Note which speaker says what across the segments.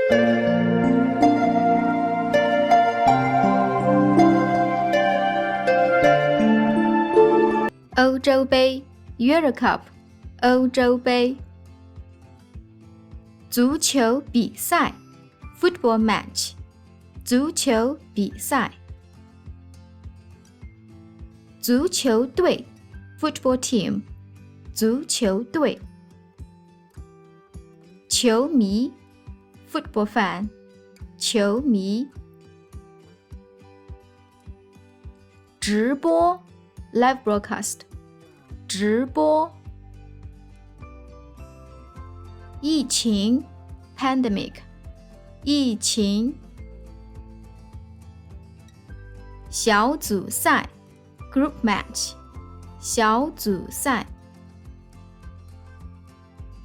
Speaker 1: 欧洲杯 Euro Cup 欧洲杯。足球比赛 Football match 足球比赛。足球队 Football team 足球队。球迷 Football fan 球迷。直播 Live broadcast 直播。疫情 Pandemic 疫情。小组赛 Group match 小组赛。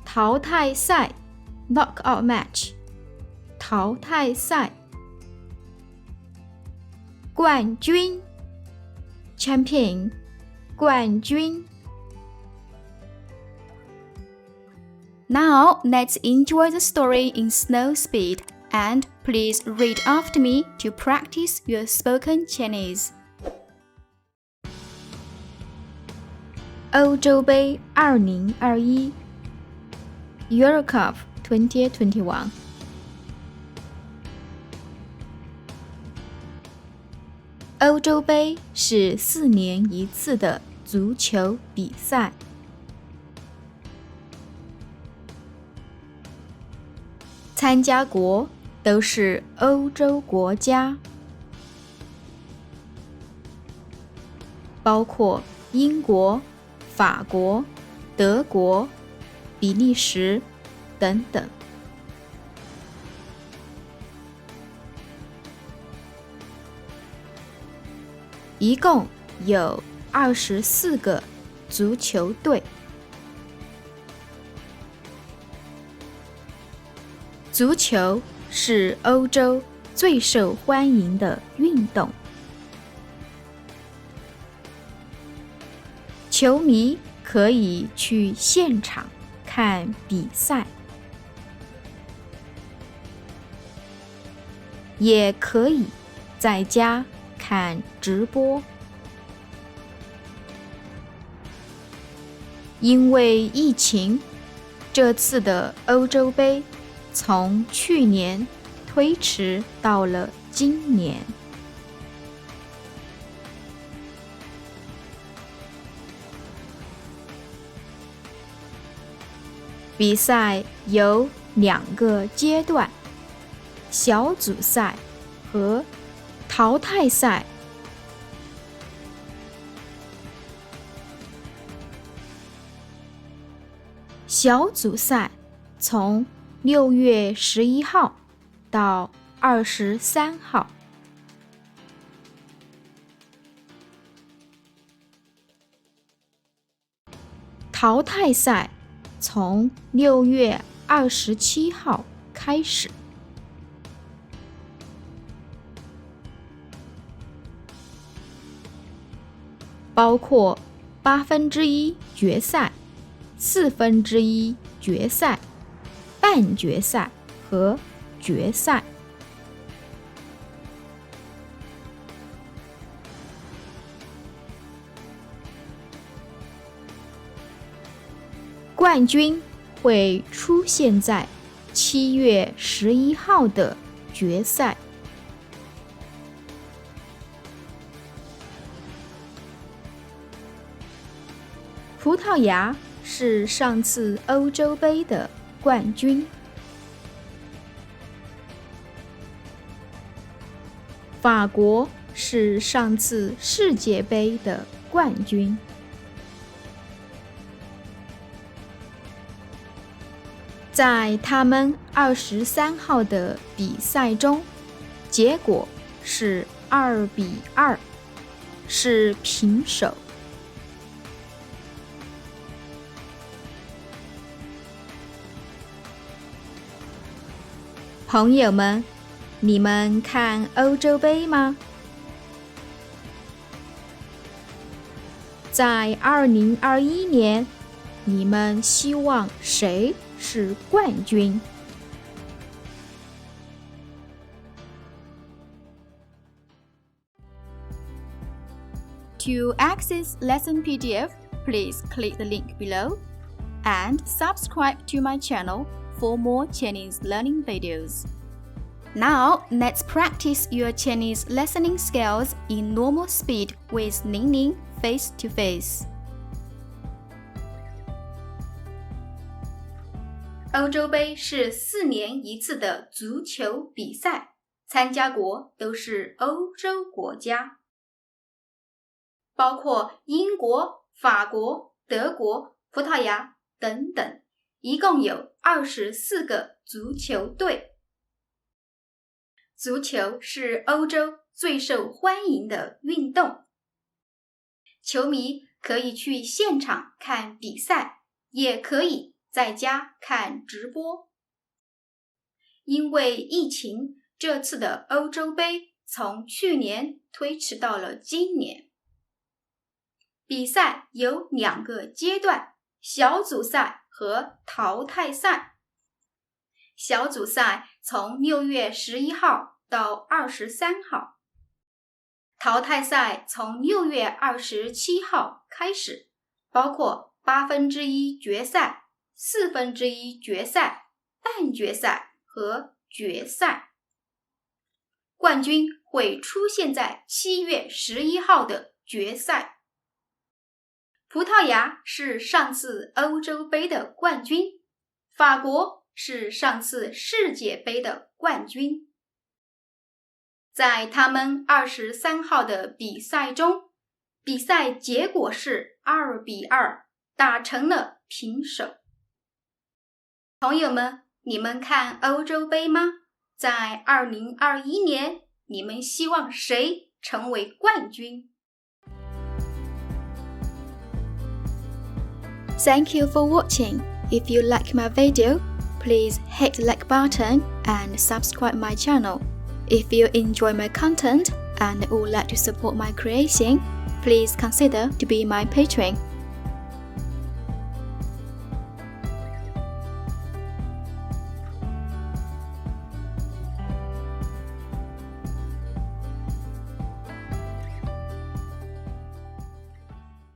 Speaker 1: 淘汰赛 Knockout match 淘汰赛。冠军 Champion 冠军。Now let's enjoy the story in slow speed and please read after me to practice your spoken Chinese. 欧洲杯2021 Euro Cup 2021。欧洲杯是4年一次的足球比赛。参加国都是欧洲国家，包括英国、法国、德国、比利时等等。一共有24个足球队。足球是欧洲最受欢迎的运动。球迷可以去现场看比赛，也可以在家看直播。因为疫情，这次的欧洲杯从去年推迟到了今年。比赛有2个阶段，小组赛和淘汰赛。小组赛从6月11号到23号。淘汰赛从6月27号开始。包括1/8决赛、1/4决赛、半决赛和决赛。冠军会出现在7月11号的决赛。葡萄牙是上次欧洲杯的冠军。法国是上次世界杯的冠军。在他们23号的比赛中，结果是2-2，是平手。朋友们，你们看欧洲杯吗？在2021年，你们希望谁是冠军？ To access lesson PDF, please click the link below and subscribe to my channel for more Chinese learning videos. Now, let's practice your Chinese listening skills in normal speed with Ningning face to face. 欧洲杯是4年一次的足球比赛，参加国都是欧洲国家，包括英国、法国、德国、葡萄牙等等，一共有24个足球队。足球是欧洲最受欢迎的运动，球迷可以去现场看比赛，也可以在家看直播。因为疫情，这次的欧洲杯从去年推迟到了今年。比赛有2个阶段，小组赛和淘汰赛。小组赛从6月11号到23号，淘汰赛从6月27号开始，包括1/8决赛、1/4决赛、半决赛和决赛。冠军会出现在7月11号的决赛。葡萄牙是上次欧洲杯的冠军，法国是上次世界杯的冠军。在他们23号的比赛中，比赛结果是2-2，打成了平手。朋友们，你们看欧洲杯吗？在2021年，你们希望谁成为冠军？ Thank you for watching. If you like my video, please hit the like button and subscribe my channel. If you enjoy my content and would like to support my creation, please consider to be my patron.